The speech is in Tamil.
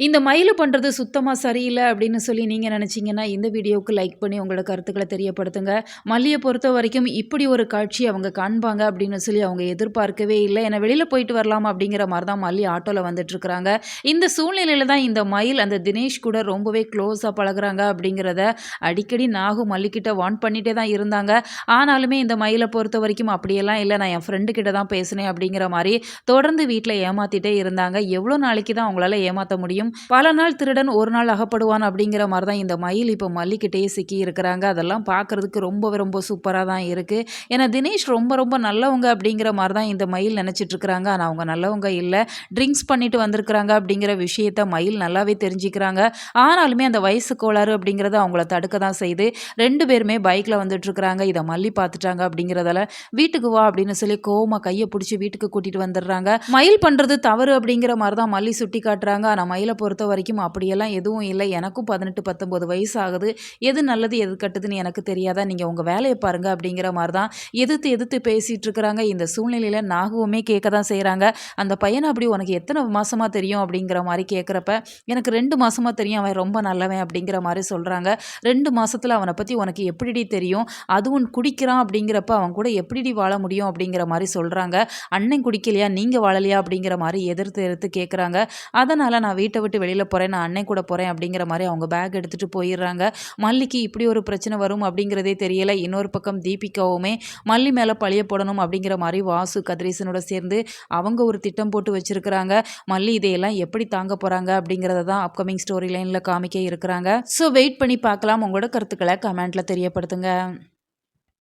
இந்த மயிலு பண்றது சுத்தமா சரியில்ல அப்படின்னு சொல்லி நீங்க நினைச்சீங்கன்னா, இந்த வீடியோவுக்கு லைக் பண்ணி உங்களோட கருத்துக்கள தெரியப்படுத்துங்க. மல்லிய பொறுத்தவரைக்கும் இப்படி ஒரு காட்சி அவங்க காண்பாங்க அப்படின்னு சொல்லி அவங்க எதிர்பார்க்கவே இல்ல. ஏன்னா வெளியில போயிட்டு வரலாம் அப்படிங்கிற மாரி தான் மல்லி ஆட்டோல வந்துட்டுருக்காங்க. இந்த சூழ்நிலையில தான் இந்த மயில் அந்த தினேஷ் கூட ரொம்பவே க்ளோஸா பழகுறாங்க அப்படிங்கிறத அடிக்கடி நாகு மல்லிகிட்ட வார்ன் பண்ணிட்டே தான் இருந்தாங்க. ஆனாலுமே இந்த மயில பொறுத்தவரைக்கும் அப்படியெல்லாம் இல்ல. நான் என் ஃப்ரெண்டு கிட்ட தான் பேசினேன் அப்படிங்கிற மாரி தொடர்ந்து வீட்ல ஏமாத்திட்டே இருந்தாங்க. எவ்வளோ நாளைக்கு தான் அவங்களால ஏமாத்த முடியும்? பல நாள் திருடன் ஒரு நாள் அகப்படுவான் அப்படிங்கிற மாதிரி தான் இந்த மயில் இப்போ மல்லிக்கிட்டேயே சிக்கி இருக்கிறாங்க. அதெல்லாம் பார்க்கறதுக்கு ரொம்பவே ரொம்ப சூப்பரா தான் இருக்கு. ஏன்னா தினேஷ் ரொம்ப ரொம்ப நல்லவங்க அப்படிங்கிற மாதிரி தான் இந்த மயில் நினைச்சிட்டு இருக்கிறாங்க. ஆனால் அவங்க நல்லவங்க இல்ல. ட்ரிங்க்ஸ் பண்ணிட்டு வந்திருக்கிறாங்க அப்படிங்கிற விஷயத்த மயில் நல்லாவே தெரிஞ்சுக்கிறாங்க. ஆனாலுமே அந்த வயசு கோளாறு அப்படிங்கிறது அவங்கள தடுக்க தான் செய்யுது. 2 பேருமே பைக்ல வந்துட்டு இருக்கிறாங்க. இத மல்லி பார்த்துட்டாங்க அப்படிங்கிறதால வீட்டுக்கு வா அப்படின்னு சொல்லி கோவமா கைய புடிச்சு வீட்டுக்கு கூட்டிட்டு வந்துடுறாங்க. மயில் பண்றது தவறு அப்படிங்கிற மாதிரி தான் மல்லி சுட்டி காட்டுறாங்க. ஆனா மயில பொறுத்தவரைக்கும் அப்படியெல்லாம் எதுவும் இல்ல. எனக்கும் 18, 19 வயசு ஆகுது. எது நல்லது, எது கெட்டதுன்னு எனக்கு தெரியாதா? நீங்க உங்க வேலைய பாருங்க அப்படிங்கிற மாரி தான் எதிர்த்து எதிர்த்து பேசிட்டு இருக்கிறாங்க. இந்த சூழ்நிலையில நாகுவுமே கேட்க தான் செய்றாங்க. அந்த பையன அப்படி உனக்கு எத்தன மாசமா தெரியும்? அப்படிங்கிற மாரி கேட்கிறப்ப, எனக்கு 2 மாசமா தெரியும். அவன் ரொம்ப நல்லவன் அப்படிங்கிற மாரி சொல்றாங்க. 2 மாசத்துல அவன பத்தி உனக்கு எப்படிடி தெரியும்? அதுவும் குடிக்கிறான் அப்படிங்கிறப்ப அவன் கூட எப்படிடி வாழ முடியும்? அப்படிங்கிற மாரி சொல்றாங்க. அண்ணன் குடிக்கலையா? நீங்க வாழலையா? அப்படிங்கிற மாரி எதிர்த்து எதிர்த்து கேட்குறாங்க. அதனால நான் வீட்ட விட்டு வெளியில போறேன். நான் அண்ணன் கூட போறேன் அப்படிங்கிற மாரி அவங்க பேக் எடுத்துட்டு போயிர்றாங்க. மல்லிக்கு இப்படி ஒரு பிரச்சனை வரும் அப்படிங்கிறதே தெரியல. இன்னொரு பக்கம் தீபிகாவுமே மல்லி மேல பழிய போடணும் அப்படிங்கிற மாரி வாசு, கதிரேசனோட சேர்ந்து அவங்க ஒரு திட்டம் போட்டு வச்சிருக்கிறாங்க. மல்லி இதையெல்லாம் எப்படி தாங்க போறாங்க அப்படிங்கிறத தான் அப்கமிங் ஸ்டோரி லைன்ல காமிக்க இருக்கிறாங்க. ஸோ வெயிட் பண்ணி பார்க்கலாம். உங்களோட கருத்துக்கள கமெண்ட்ல தெரியப்படுத்துங்க.